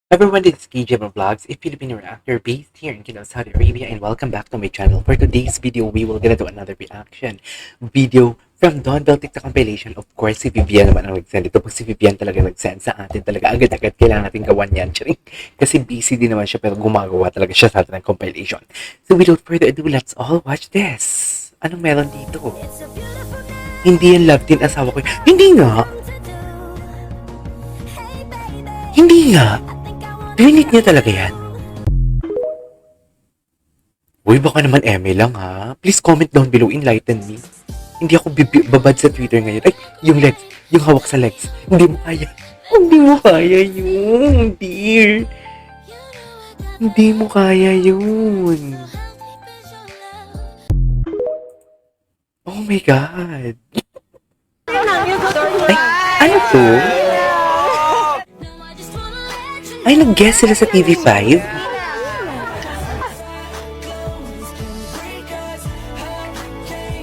Everyone, this is KJ Vlogs, a Filipino reactor based here in Kino, Saudi Arabia, and welcome back to my channel. For today's video, we will gonna do another reaction video from Don Bell TikTok compilation. Of course, si Vivian naman ang nag-send ito. Pag si Vivian talaga nag-send sa atin, talaga agad-agad kailangan natin gawan yan. Charing. Kasi busy din naman siya, pero gumagawa talaga siya sa atin ng compilation. So without further ado, let's all watch this. Anong meron dito? Hindi yan love team asawa ko. Hindi nga. Hindi nga. Pinit niya talaga yan. Uy, baka naman eme lang ha. Please comment down below, enlighten me. Hindi ako babad sa Twitter ngayon. Ay, yung legs, yung hawak sa legs. Hindi mo kaya. Hindi mo kaya yun, dear. Hindi mo kaya yun. Oh my God. Ay, ano to? Ay, nag-guest sila sa TV5?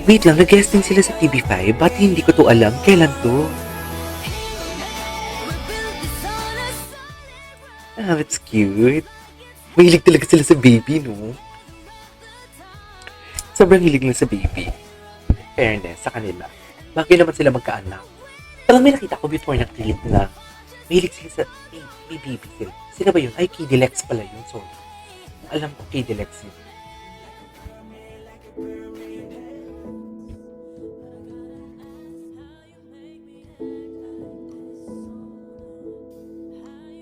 Wait lang, nag-guesting sila sa TV5? Ba't hindi ko to alam? Kailan to? Ah, that's cute. Mahilig talaga sila sa baby, no? Sobrang hilig lang sa baby. Fairness sa kanila. Bakit naman sila magkaanak? Alam, may nakita ko before na clip na mahilig sila sa may baby sila. Sila ba yun? Ay, Kidilex pala yun. Sorry. Alam ko Kidilex yun.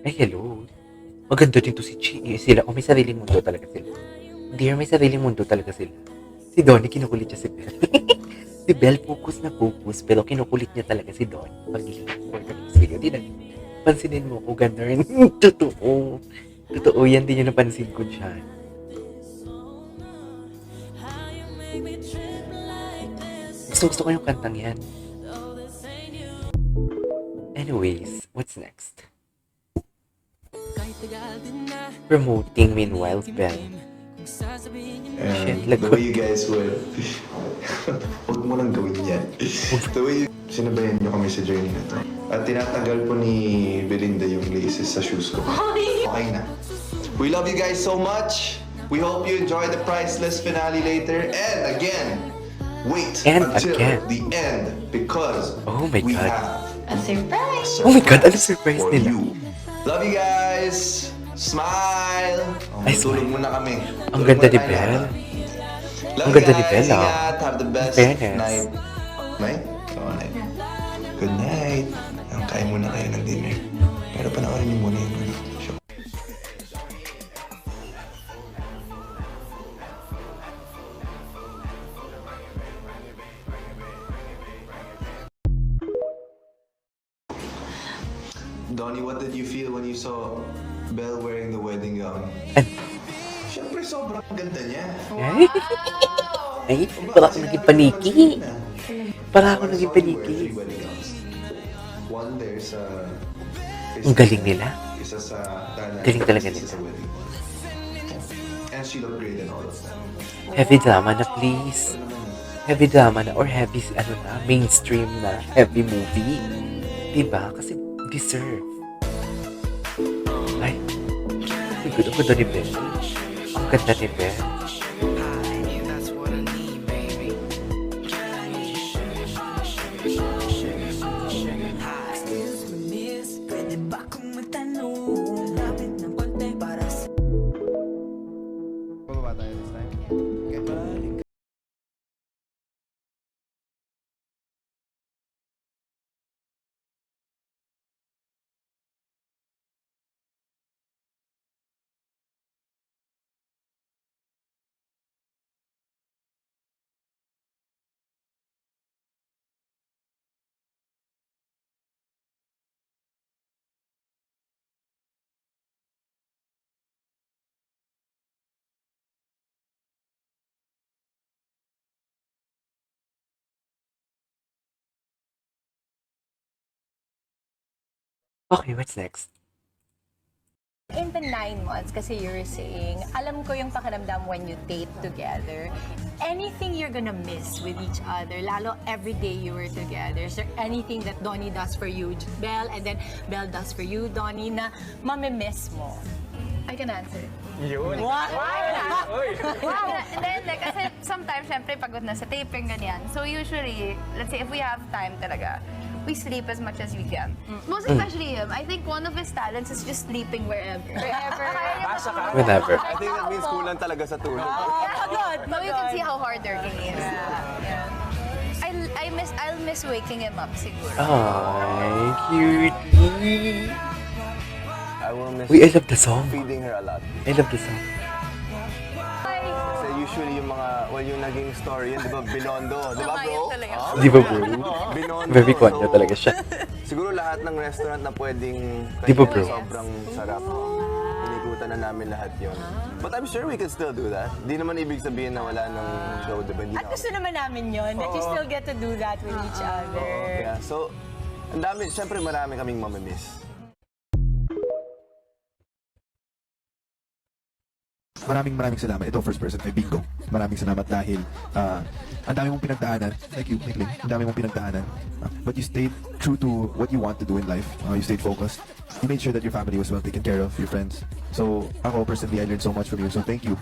Ay, hello. Maganda din to si Chi. Sila, may sariling mundo talaga sila. Dear, may sariling mundo talaga sila. Si Donnie, kinukulit niya si Belle. Si Belle, focus na focus, pero kinukulit niya talaga si Donnie. Pag-iingat for the next video. Di na, pansinin mo ko, ganun. Totoo. Totoo, yan din yung napansin ko dyan. Gusto ko yung kantang yan. Anyways, what's next? Promoting meanwhile, Ben. And the way you guys would huwag mo nang gawin yan. The way you sinabayan nyo kami sa journey na to. At tinatagal po ni Belinda yung laces sa shoes ko. Okay na. We love you guys so much. We hope you enjoy the priceless finale later. And again, wait until the end because we have a surprise. Oh my God, ano surprise for nila? you. Love you guys. Smile. Ay, tulog muna kami. Ang ganda ni Belle. Ang ganda ni Belle, ah. Have the best Fairness. night. Night? Oo, night. Good night. Kain muna kayo ng dinner. Pero panoorin niyo muna yung show. Donnie, what did you feel when you saw Belle wearing the wedding gown? Siyempre, sobrang ganda niya. Ay, para ako naging paniki. Para ako naging paniki. One there sa... Ang galing nila. Isa sa... Galing talaga nila. And she looked great in all of them. Heavy drama na, please. Heavy drama na or heavy, ano na, mainstream na heavy movie. Diba? Kasi deserve. Ay, ang ganda ni Belle. Ang ganda ni Belle. Okay, what's next? In the 9 months, kasi you were saying, alam ko yung pakiramdam when you date together. Anything you're gonna miss with each other, lalo every day you were together? Is there anything that Donnie does for you, Belle, and then Belle does for you, Donnie, na mamimiss mo? I can answer. Yun. Hindi, kasi sometimes, syempre, pagod na sa taping, ganyan. So usually, let's say, if we have time talaga, we sleep as much as we can. Most especially him. I think one of his talents is just sleeping wherever. Basa ka? Whenever. I think that means kulang talaga sa tulog. So you can see how hard working he is. Yeah. I'll miss waking him up siguro. Ay, cutie. I will miss Uy, I love the song. feeding her a lot. I love the song. Kasi usually yung mga, yung naging story yun, di ba, Binondo? Di ba, bro? Ayun talaga. Di ba, bro? Binondo. Very konyo talaga siya. Siguro lahat ng restaurant na pwedeng Di ba, bro? sobrang sarap. Inikutan na namin lahat yun. But I'm sure we can still do that. Di naman ibig sabihin na wala ng show, di ba? Hindi At na gusto naman namin yun, that you still get to do that with each other. Yeah, so, ang dami, syempre marami kaming mamimiss. Maraming salamat. Ito first person, may bingo. Maraming salamat dahil ang dami mong pinagdaanan. Thank you, Nickling. Ang dami mong pinagdaanan. But you stayed true to what you want to do in life. You stayed focused. You made sure that your family was well taken care of, your friends. So, ako personally, I learned so much from you. So, thank you.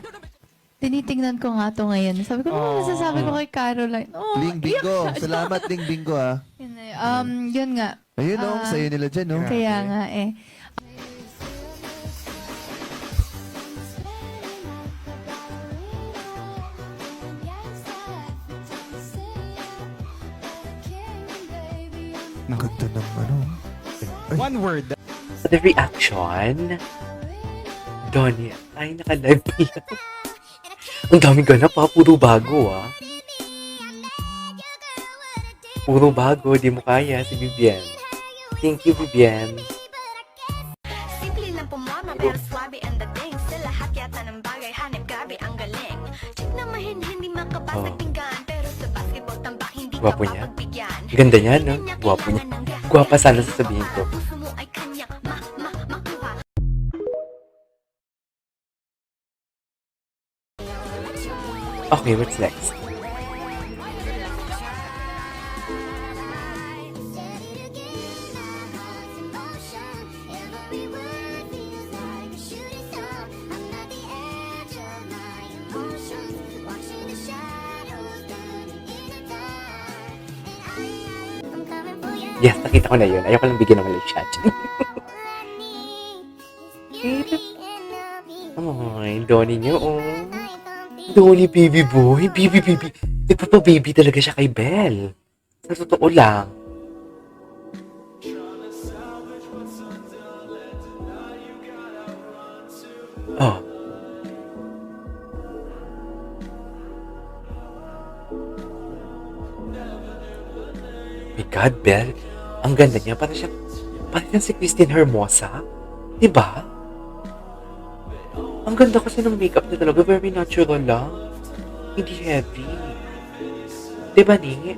Tinitingnan ko nga to ngayon. Sabi ko, ano masasabi ko kay Caroline? Oh, Ling Bingo! Salamat, Ling Bingo, ah. yun, yun nga. Ayun, no? Sa'yo nila dyan, no? Kaya nga eh. Ang ganda ng ano. One word. The reaction. Donnie, ay naka-live pala. Ang daming ganap ha, puro bago Puro bago, di mo kaya si Vivian. Thank you, Vivian. Simple lang pumama pero swabe ang dating. Sa lahat yata ng bagay hanip grabe ang galing. Check na mahin hindi makabasag pinggan. Pero sa basketball tambak hindi ka Gwapo niya. papagbigyan. Ganda niya, no? Gwapo niya. Gwapa sana sasabihin ko. Puso mo ay kanyang makuha. Okay, what's next? Yes, nakita ko na yun. Ayoko lang bigyan ng mali chat. Ay, Donnie niyo, Donnie, baby boy. Baby. Nagpapa-baby talaga siya kay Belle. Sa totoo lang. Oh. My God, Belle. Ang ganda niya. Parang si Christine Hermosa. Diba? Ang ganda kasi ng makeup niya talaga. Very natural lang. Hindi heavy. Diba, ni?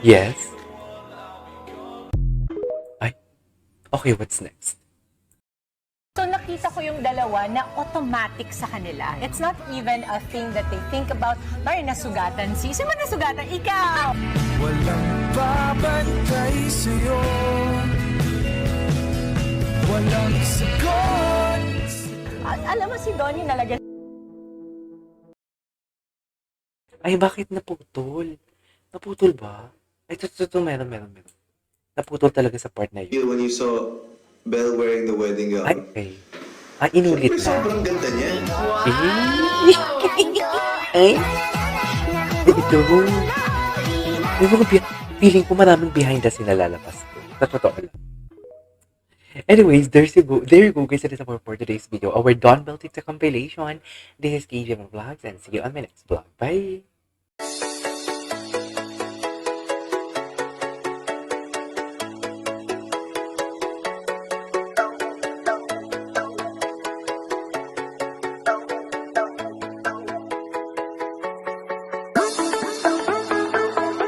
Yes? Ay. Okay, what's next? So nakita ko yung dalawa na automatic sa kanila. It's not even a thing that they think about. Parang nasugatan si... Sino nasugatan? Ikaw! Walang babantay sa'yo. Walang sagot. Alam mo si Donnie nalagyan Ay, bakit naputol? Naputol ba? Ay, ito, meron. Naputol talaga sa part na yun. Feel when you saw Belle wearing the wedding gown. Ay, okay. Ah, inulit Siyempre, na. sobrang ganda niya. Ay, ito. May mga feeling ko maraming behind the scene na lalabas ko. Sa totoo lang. Anyways, there you go guys. That is for today's video. Our Don Bell TikTok compilation. This is KJ Vlogs and see you on my next vlog. Bye!